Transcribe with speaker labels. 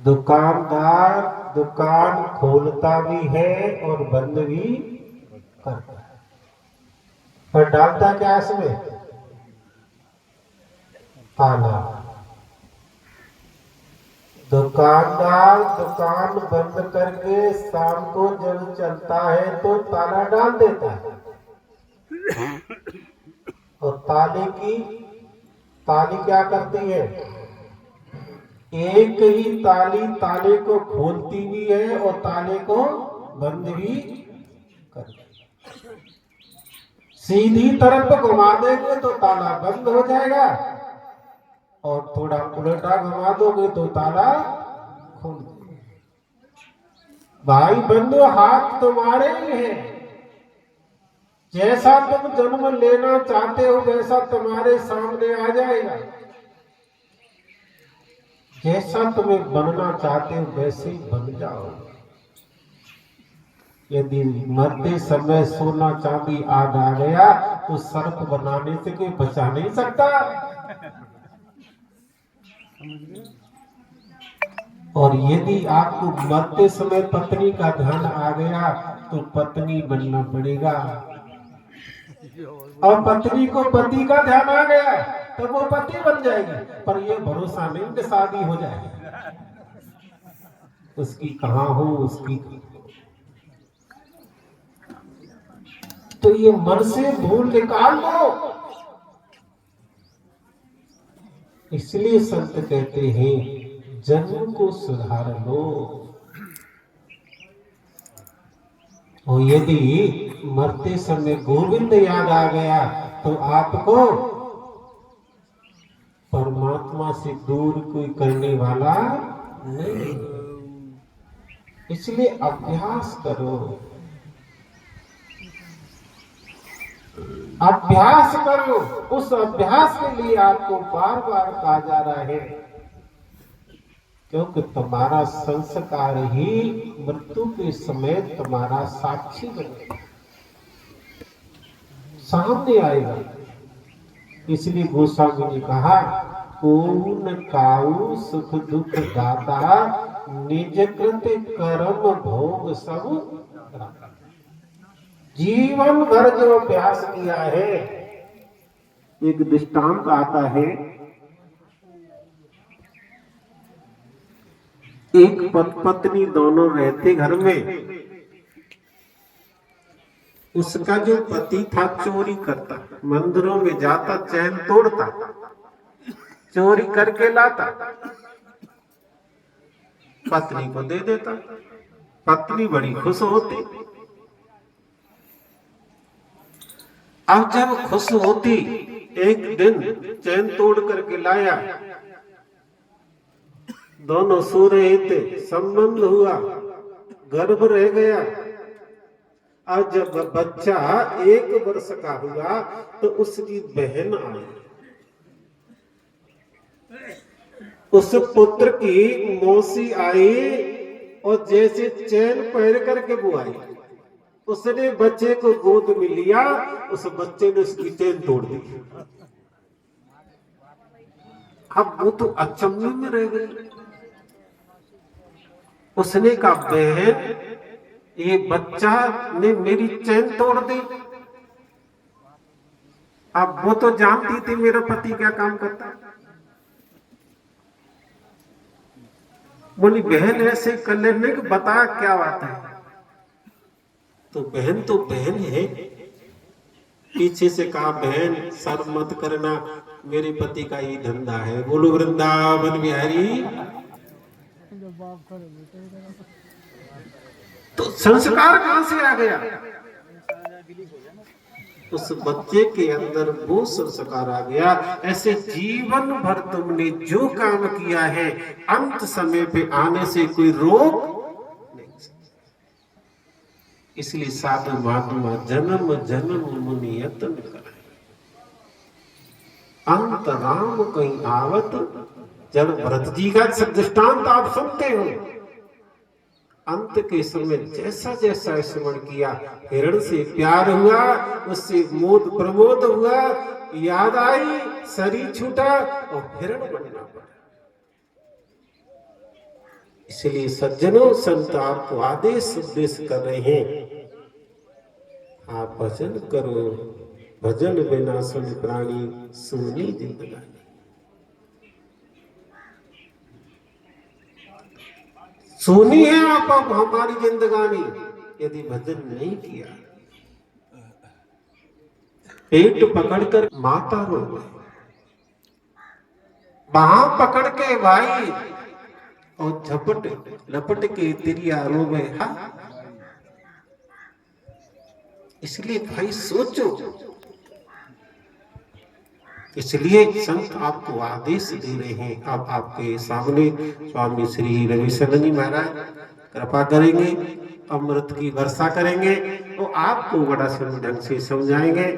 Speaker 1: दुकानदार दुकान खोलता भी है और बंद भी करता है, पर डालता क्या इसमें? ताला। दुकानदार दुकान बंद करके शाम को जब चलता है तो ताला डाल देता है, और ताली क्या करती है? एक ही ताली ताले को खोलती भी है और ताले को बंद भी करती है। सीधी तरफ घुमा देंगे तो ताला बंद हो जाएगा, और थोड़ा उल्टा घुमा दोगे तो ताला खुल जाएगा। भाई बंधु, हाथ तुम्हारे ही है। जैसा तुम जन्म लेना चाहते हो वैसा तुम्हारे सामने आ जाएगा, जैसा तुम्हें बनना चाहते हो वैसे ही बन जाओ। यदि मरते समय सोना चांदी आग आ गया तो सर्प बनाने से कोई बचा नहीं सकता। और यदि आपको मरते समय पत्नी का ध्यान आ गया तो पत्नी बनना पड़ेगा, और पत्नी को पति का ध्यान आ गया तो वो पति बन जाएगी। पर ये भरोसा नहीं कि शादी हो जाए, उसकी कहाँ हो उसकी। तो ये मन से भूल निकाल दो। इसलिए संत कहते हैं जन्म को सुधार लो। और यदि मरते समय गोविंद याद आ गया तो आपको परमात्मा से दूर कोई करने वाला नहीं। इसलिए अभ्यास करो, अभ्यास करो। उस अभ्यास के लिए आपको बार बार कहा जा रहा है, क्योंकि तुम्हारा संस्कार ही मृत्यु के समय तुम्हारा साक्षी बनेगा, सामने आएगा। इसलिए गोस्वामी ने कहा, कौन काऊ सुख दुख दाता, निज कृत कर्म भोग सब। जीवन भर जो अभ्यास किया है, एक दृष्टांत आता है। एक पत्नी दोनों रहते घर में। उसका जो पति था चोरी करता, मंदिरों में जाता, चैन तोड़ता, चोरी करके लाता, पत्नी को दे देता। पत्नी बड़ी खुश होती। अब जब खुश होती, एक दिन चैन तोड़ करके लाया, दोनों सो रहे थे, संबंध हुआ, गर्भ रह गया। और जब बच्चा 1 वर्ष का हुआ तो उसकी बहन आई। उस पुत्र की मौसी आई और जैसे चैन पहन करके वो आई, उसने बच्चे को गोद में लिया, उस बच्चे ने उसकी चैन तोड़ दी। अब वो तो अचंभे में रह गई। उसने कहा, बहन ये बच्चा ने मेरी चैन तोड़ दी। अब वो तो जानती थी मेरा पति क्या काम करता। बोली, बहन ऐसे कर लेने को बता क्या बात है। तो बहन है। पीछे से कहा, बहन शर्म मत करना, मेरे पति का ही धंधा है। बोलो वृंदावन बिहारी। तो संस्कार कहां से आ गया? उस बच्चे के अंदर वो संस्कार आ गया। ऐसे जीवन भर तुमने जो काम किया है, अंत समय पे आने से कोई रोक नहीं सकता। इसलिए साधु महात्मा जन्म जन्म मुनि यत्न करे, अंत राम कहीं आवत। जब भरत जी का दृष्टांत आप सुनते हो, अंत के समय जैसा जैसा स्मरण किया, हिरण से प्यार हुआ, उससे मोद प्रमोद हुआ, याद आई, शरीर छूटा और हिरण बनना पड़ा। इसलिए सज्जनों, संत आपको आदेश उपदेश कर रहे हैं, आप भजन करो। भजन बिना सुन प्राणी सूनी जिंदगानी। सूनी है आप अब हमारी जिंदगानी यदि भजन नहीं किया। पेट पकड़कर माता रो गई, बाह पकड़ के भाई और झपट लपट के तिरिया रो गए। हाँ, इसलिए भाई सोचो। इसलिए संत आपको आदेश दे रहे हैं। अब आपके सामने स्वामी श्री रविशरण जी महाराज कृपा करेंगे, अमृत की वर्षा करेंगे, तो आपको बड़ा सुंदर ढंग से समझाएंगे।